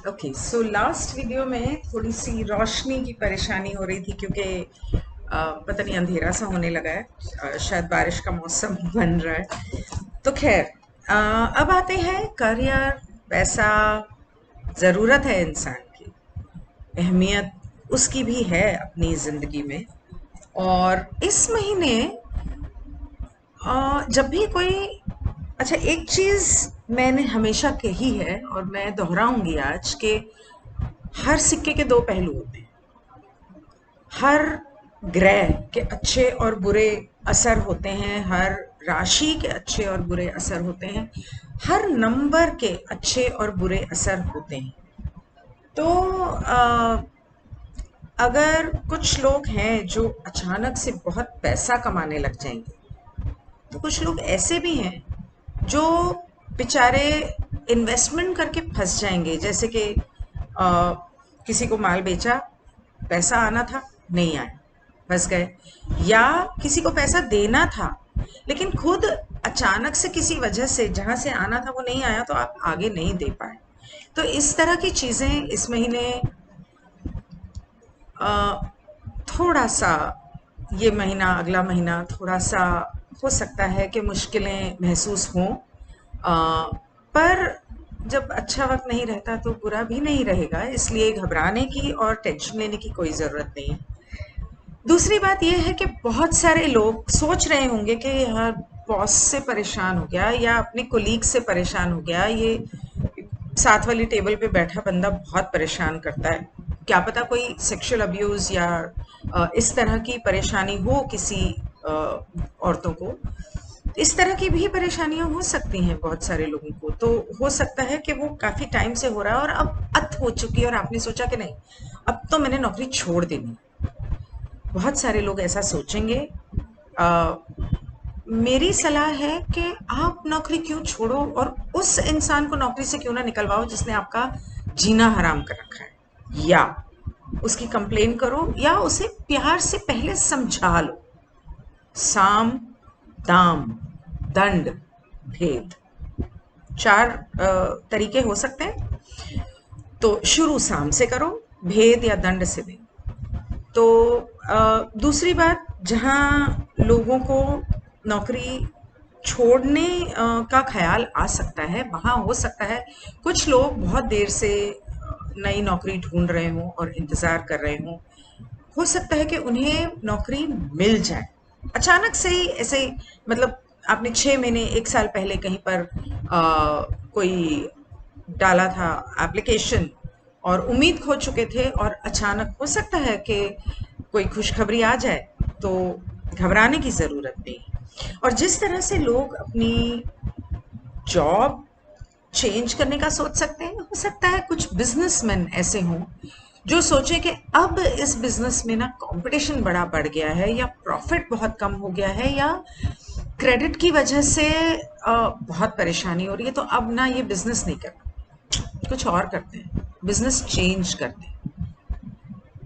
Okay, so last video में थोड़ी सी रोशनी की परेशानी हो रही थी क्योंकि पता नहीं अंधेरा सा होने लगा है। शायद बारिश का मौसम बन रहा है। तो खैर, अब आते हैं करियर। पैसा ज़रूरत है इंसान की, अहमियत उसकी भी है अपनी ज़िंदगी में। और इस महीने जब भी कोई, अच्छा, एक चीज़ मैंने हमेशा कही है और मैं दोहराऊंगी आज कि हर सिक्के के दो पहलू होते हैं। हर ग्रह के अच्छे और बुरे असर होते हैं, हर राशि के अच्छे और बुरे असर होते हैं, हर नंबर के अच्छे और बुरे असर होते हैं। तो अगर कुछ लोग हैं जो अचानक से बहुत पैसा कमाने लग जाएंगे, तो कुछ लोग ऐसे भी हैं जो बेचारे इन्वेस्टमेंट करके फंस जाएंगे। जैसे कि किसी को माल बेचा, पैसा आना था, नहीं आया, फंस गए। या किसी को पैसा देना था लेकिन खुद अचानक से किसी वजह से जहां से आना था वो नहीं आया, तो आप आगे नहीं दे पाए। तो इस तरह की चीजें इस महीने अ, थोड़ा सा, ये महीना अगला महीना थोड़ा सा हो सकता है कि मुश्किलें महसूस हों। पर जब अच्छा वक्त नहीं रहता तो बुरा भी नहीं रहेगा, इसलिए घबराने की और टेंशन लेने की कोई ज़रूरत नहीं है। दूसरी बात यह है कि बहुत सारे लोग सोच रहे होंगे कि यार, बॉस से परेशान हो गया या अपने कोलीग से परेशान हो गया, ये साथ वाली टेबल पे बैठा बंदा बहुत परेशान करता है। क्या पता कोई सेक्सुअल अब्यूज या इस तरह की परेशानी हो किसी औरतों को। इस तरह की भी परेशानियां हो सकती हैं बहुत सारे लोगों को। तो हो सकता है कि वो काफी टाइम से हो रहा है और अब अत हो चुकी है और आपने सोचा कि नहीं, अब तो मैंने नौकरी छोड़ देनी। बहुत सारे लोग ऐसा सोचेंगे। अ, मेरी सलाह है कि आप नौकरी क्यों छोड़ो और उस इंसान को नौकरी से क्यों ना निकलवाओ जिसने आपका जीना हराम कर रखा है। या उसकी कंप्लेन करो या उसे प्यार से पहले समझा लो। साम, दाम, दंड, भेद, चार तरीके हो सकते हैं। तो शुरू साम से करो, भेद या दंड से नहीं। तो दूसरी बात, जहाँ लोगों को नौकरी छोड़ने का ख्याल आ सकता है, वहाँ हो सकता है कुछ लोग बहुत देर से नई नौकरी ढूंढ रहे हों और इंतज़ार कर रहे हों। हो सकता है कि उन्हें नौकरी मिल जाए अचानक से ही, ऐसे ही, मतलब आपने 6 महीने 1 साल पहले कहीं पर कोई डाला था एप्लीकेशन और उम्मीद खो चुके थे और अचानक हो सकता है कि कोई खुशखबरी आ जाए। तो घबराने की ज़रूरत नहीं। और जिस तरह से लोग अपनी जॉब चेंज करने का सोच सकते हैं, हो सकता है कुछ बिजनेसमैन ऐसे हों जो सोचे कि अब इस बिजनेस में ना कंपटीशन बड़ा बढ़ गया है या प्रॉफिट बहुत कम हो गया है या क्रेडिट की वजह से बहुत परेशानी हो रही है, तो अब ना ये बिजनेस नहीं करना, कुछ और करते हैं, बिजनेस चेंज करते हैं।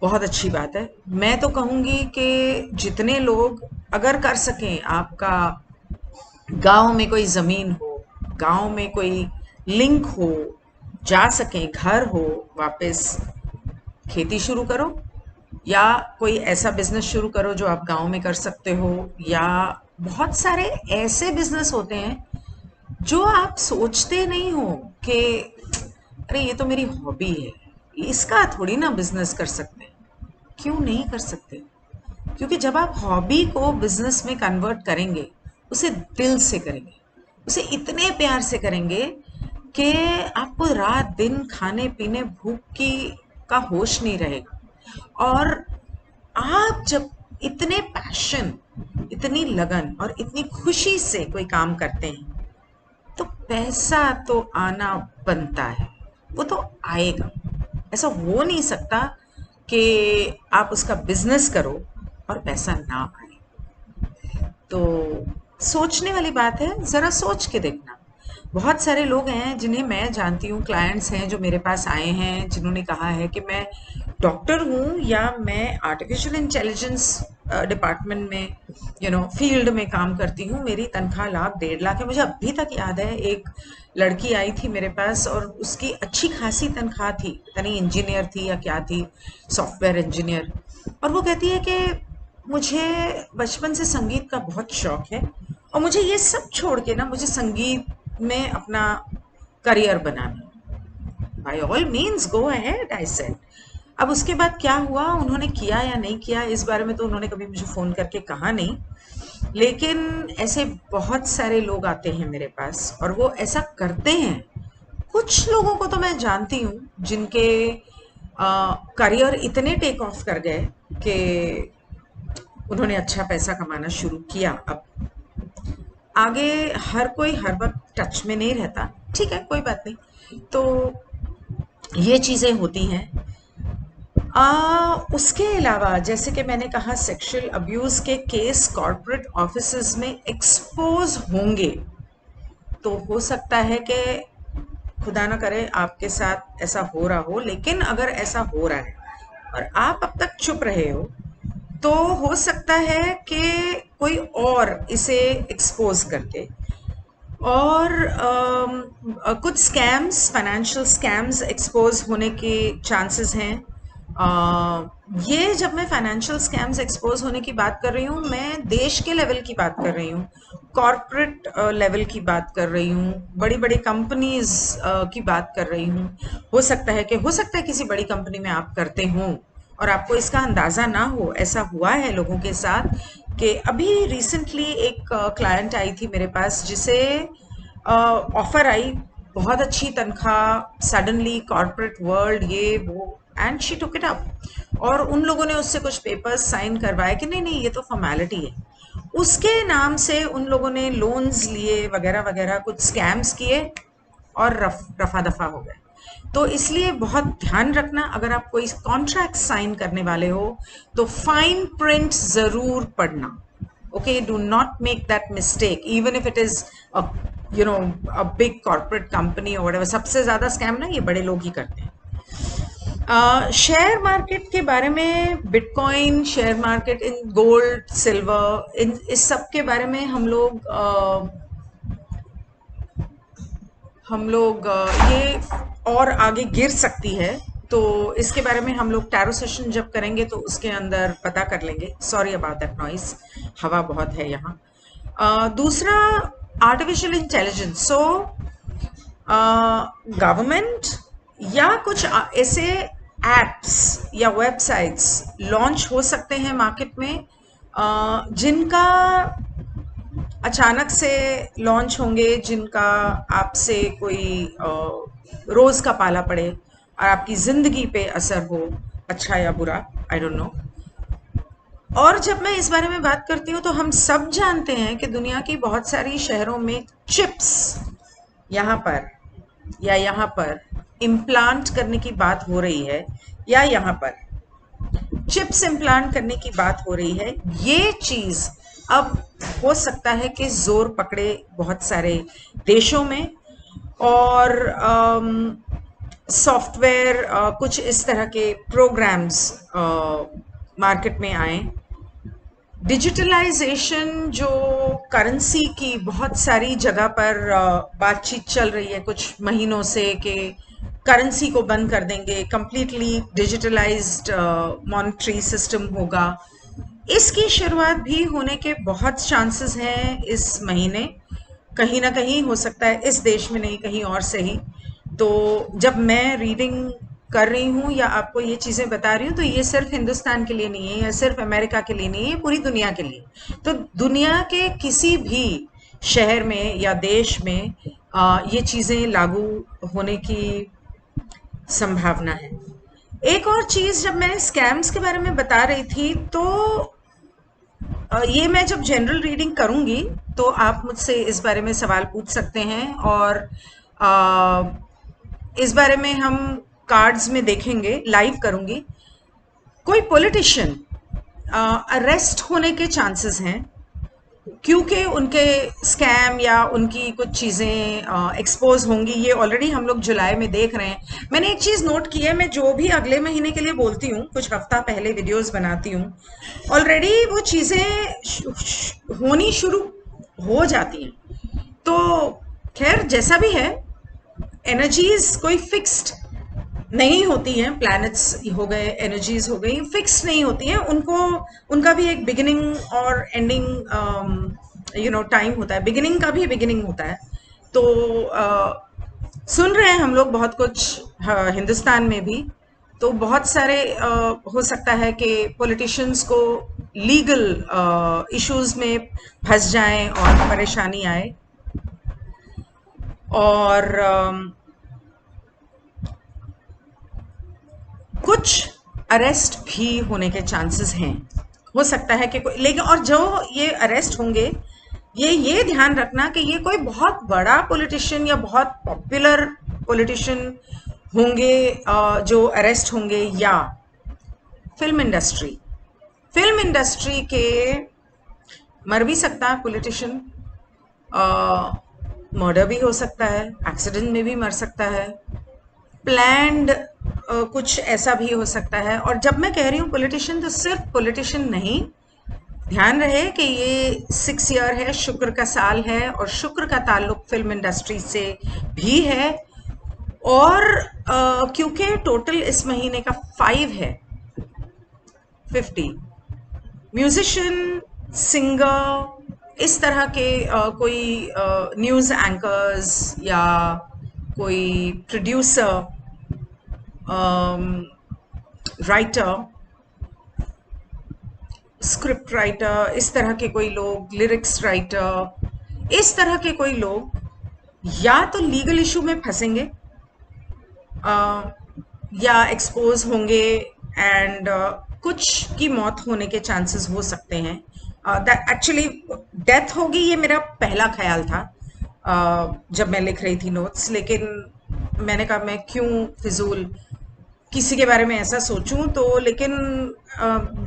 बहुत अच्छी बात है। मैं तो कहूँगी कि जितने लोग अगर कर सकें, आपका गांव में कोई ज़मीन हो, गांव में कोई लिंक हो, जा सकें, घर हो, वापस खेती शुरू करो या कोई ऐसा बिजनेस शुरू करो जो आप गांव में कर सकते हो। या बहुत सारे ऐसे बिजनेस होते हैं जो आप सोचते नहीं हो कि अरे ये तो मेरी हॉबी है, इसका थोड़ी ना बिजनेस कर सकते हैं। क्यों नहीं कर सकते? क्योंकि जब आप हॉबी को बिजनेस में कन्वर्ट करेंगे, उसे दिल से करेंगे, उसे इतने प्यार से करेंगे कि आपको रात दिन खाने पीने भूख की का होश नहीं रहेगा। और आप जब इतने पैशन, इतनी लगन और इतनी खुशी से कोई काम करते हैं, तो पैसा तो आना बनता है, वो तो आएगा। ऐसा हो नहीं सकता कि आप उसका बिजनेस करो और पैसा ना आए। तो सोचने वाली बात है, जरा सोच के देखना। बहुत सारे लोग हैं जिन्हें मैं जानती हूँ, क्लाइंट्स हैं जो मेरे पास आए हैं, जिन्होंने कहा है कि मैं डॉक्टर हूँ या मैं आर्टिफिशियल इंटेलिजेंस डिपार्टमेंट में फील्ड में काम करती हूँ, मेरी तनख्वाह लाख 1.5 लाख है। मुझे अभी तक याद है, एक लड़की आई थी मेरे पास और उसकी अच्छी खासी तनख्वाह थी, पता नहीं इंजीनियर थी या क्या थी, सॉफ्टवेयर इंजीनियर। और वो कहती है कि मुझे बचपन से संगीत का बहुत शौक है और मुझे ये सब छोड़ के ना मुझे संगीत में अपना करियर बनाना है। By all means go ahead, I said. अब उसके बाद क्या हुआ, उन्होंने किया या नहीं किया इस बारे में तो उन्होंने कभी मुझे फ़ोन करके कहा नहीं, लेकिन ऐसे बहुत सारे लोग आते हैं मेरे पास और वो ऐसा करते हैं। कुछ लोगों को तो मैं जानती हूँ जिनके करियर इतने टेक ऑफ कर गए कि उन्होंने अच्छा पैसा कमाना शुरू किया। अब आगे हर कोई हर वक्त टच में नहीं रहता, ठीक है, कोई बात नहीं। तो ये चीज़ें होती हैं। उसके अलावा जैसे कि मैंने कहा, सेक्सुअल अब्यूज़ के केस कॉर्पोरेट ऑफिसेज में एक्सपोज होंगे, तो हो सकता है कि खुदा ना करे आपके साथ ऐसा हो रहा हो, लेकिन अगर ऐसा हो रहा है और आप अब तक चुप रहे हो तो हो सकता है कि कोई और इसे एक्सपोज करके और कुछ स्कैम्स, फाइनेंशियल स्कैम्स एक्सपोज होने के चांसेस हैं। ये जब मैं फाइनेंशियल स्कैम्स एक्सपोज होने की बात कर रही हूँ, मैं देश के लेवल की बात कर रही हूँ, कॉरपोरेट लेवल की बात कर रही हूँ, बड़ी बड़ी कंपनीज की बात कर रही हूँ। हो सकता है किसी बड़ी कंपनी में आप करते हों और आपको इसका अंदाज़ा ना हो। ऐसा हुआ है लोगों के साथ कि अभी रिसेंटली एक क्लाइंट आई थी मेरे पास जिसे ऑफर आई, बहुत अच्छी तनख्वाह, सडनली कॉर्पोरेट वर्ल्ड, ये वो, and she took it up. और उन लोगों ने उससे कुछ पेपर्स साइन करवाए कि नहीं नहीं ये तो फॉर्मेलिटी है। उसके नाम से उन लोगों ने लोन्स लिए वगैरह वगैरह, कुछ स्कैम्स किए और रफा दफा हो गए। तो इसलिए बहुत ध्यान रखना, अगर आप कोई कॉन्ट्रैक्ट साइन करने वाले हो तो फाइन प्रिंट जरूर पढ़ना। Okay, do not make that mistake even if it is a big corporate company और व्हाटएवर। सबसे ज्यादा स्कैम ना ये बड़े लोग ही करते हैं। शेयर मार्केट के बारे में, बिटकॉइन, शेयर मार्केट, इन गोल्ड, सिल्वर, इन इस सब के बारे में हम लोग ये और आगे गिर सकती है, तो इसके बारे में हम लोग टैरो सेशन जब करेंगे तो उसके अंदर पता कर लेंगे। सॉरी अबाउट दैट नॉइस, हवा बहुत है यहाँ। दूसरा, आर्टिफिशियल इंटेलिजेंस। सो गवर्नमेंट या कुछ ऐसे एप्स या वेबसाइट्स लॉन्च हो सकते हैं मार्केट में, जिनका अचानक से लॉन्च होंगे, जिनका आपसे कोई रोज का पाला पड़े और आपकी जिंदगी पे असर हो, अच्छा या बुरा, आई डोंट नो। और जब मैं इस बारे में बात करती हूँ तो हम सब जानते हैं कि दुनिया की बहुत सारी शहरों में चिप्स यहाँ पर या यहाँ पर इम्प्लांट करने की बात हो रही है, या यहाँ पर चिप्स इम्प्लांट करने की बात हो रही है। ये चीज अब हो सकता है कि जोर पकड़े बहुत सारे देशों में, और सॉफ्टवेयर कुछ इस तरह के प्रोग्राम्स मार्केट में आए। डिजिटलाइजेशन, जो करेंसी की बहुत सारी जगह पर बातचीत चल रही है कुछ महीनों से कि करेंसी को बंद कर देंगे, कंप्लीटली डिजिटलाइज्ड मॉनेटरी सिस्टम होगा, इसकी शुरुआत भी होने के बहुत चांसेस हैं इस महीने। कहीं ना कहीं हो सकता है इस देश में नहीं, कहीं और से ही। तो जब मैं रीडिंग कर रही हूँ या आपको ये चीज़ें बता रही हूँ तो ये सिर्फ हिंदुस्तान के लिए नहीं है या सिर्फ अमेरिका के लिए नहीं है, ये पूरी दुनिया के लिए। तो दुनिया के किसी भी शहर में या देश में ये चीज़ें लागू होने की संभावना है। एक और चीज़, जब मैंने स्कैम्स के बारे में बता रही थी तो ये मैं जब जनरल रीडिंग करूंगी तो आप मुझसे इस बारे में सवाल पूछ सकते हैं, और इस बारे में हम कार्ड्स में देखेंगे, लाइव करूंगी। कोई पॉलिटिशियन अरेस्ट होने के चांसेस हैं क्योंकि उनके स्कैम या उनकी कुछ चीज़ें एक्सपोज होंगी, ये ऑलरेडी हम लोग जुलाई में देख रहे हैं। मैंने एक चीज़ नोट की है, मैं जो भी अगले महीने के लिए बोलती हूँ, कुछ हफ्ता पहले वीडियोस बनाती हूँ, ऑलरेडी वो चीज़ें होनी शुरू हो जाती हैं। तो खैर जैसा भी है, एनर्जीज कोई फिक्स्ड नहीं होती हैं, प्लैनेट्स हो गए, एनर्जीज हो गई, फिक्स नहीं होती हैं, उनको उनका भी एक बिगिनिंग और एंडिंग टाइम होता है, बिगिनिंग का भी बिगिनिंग होता है। तो सुन रहे हैं हम लोग बहुत कुछ, हिंदुस्तान में भी तो बहुत सारे हो सकता है कि पॉलिटिशियंस को लीगल इश्यूज में फंस जाएं और परेशानी आए, और कुछ अरेस्ट भी होने के चांसेस हैं। हो सकता है कि कोई, लेकिन और जो ये अरेस्ट होंगे, ये ध्यान रखना कि ये कोई बहुत बड़ा पॉलिटिशियन या बहुत पॉपुलर पॉलिटिशियन होंगे जो अरेस्ट होंगे, या फिल्म इंडस्ट्री, फिल्म इंडस्ट्री के मर भी सकता है पॉलिटिशियन, मर्डर भी हो सकता है, एक्सीडेंट में भी मर सकता है, प्लैंड कुछ ऐसा भी हो सकता है। और जब मैं कह रही हूँ पॉलिटिशियन, तो सिर्फ पॉलिटिशियन नहीं, ध्यान रहे कि ये 6 ईयर है, शुक्र का साल है, और शुक्र का ताल्लुक फिल्म इंडस्ट्री से भी है। और क्योंकि टोटल इस महीने का 5 है, 50 म्यूजिशियन, सिंगर, इस तरह के कोई न्यूज़ एंकर्स या कोई प्रोड्यूसर, राइटर, स्क्रिप्ट राइटर, इस तरह के कोई लोग, लिरिक्स राइटर, इस तरह के कोई लोग या तो लीगल इशू में फंसेंगे या एक्सपोज होंगे, एंड कुछ की मौत होने के चांसेस हो सकते हैं। एक्चुअली डेथ होगी, ये मेरा पहला ख्याल था जब मैं लिख रही थी नोट्स, लेकिन मैंने कहा मैं क्यों फिजूल किसी के बारे में ऐसा सोचूं, तो लेकिन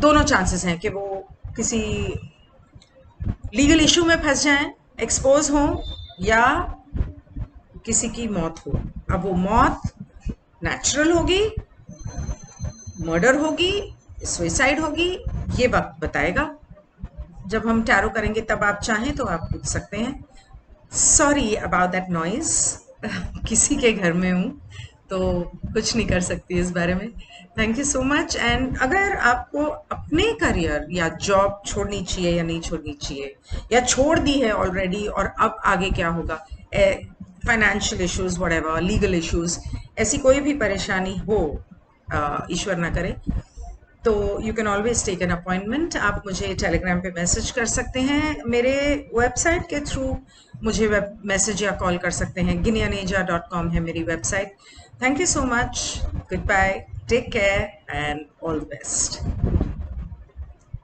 दोनों चांसेस हैं कि वो किसी लीगल इशू में फंस जाएं, एक्सपोज हों, या किसी की मौत हो। अब वो मौत नेचुरल होगी, मर्डर होगी, सुइसाइड होगी, ये वक्त बताएगा। जब हम टैरो करेंगे तब आप चाहें तो आप पूछ सकते हैं। सॉरी अबाउट दैट नॉइज, किसी के घर में हूँ तो कुछ नहीं कर सकती इस बारे में। Thank you so much. And अगर आपको अपने करियर या जॉब छोड़नी चाहिए या नहीं छोड़नी चाहिए, या छोड़ दी है ऑलरेडी और अब आगे क्या होगा, financial issues, whatever, legal issues, ऐसी कोई भी परेशानी हो, ईश्वर ना करे, तो you can always take an appointment. आप मुझे टेलीग्राम पे मैसेज कर सकते हैं, मेरे वेबसाइट के थ्रू मुझे वेब मैसेज या कॉल कर सकते हैं। ginyaneja.com है मेरी website. Thank you so much, goodbye, take care and all the best.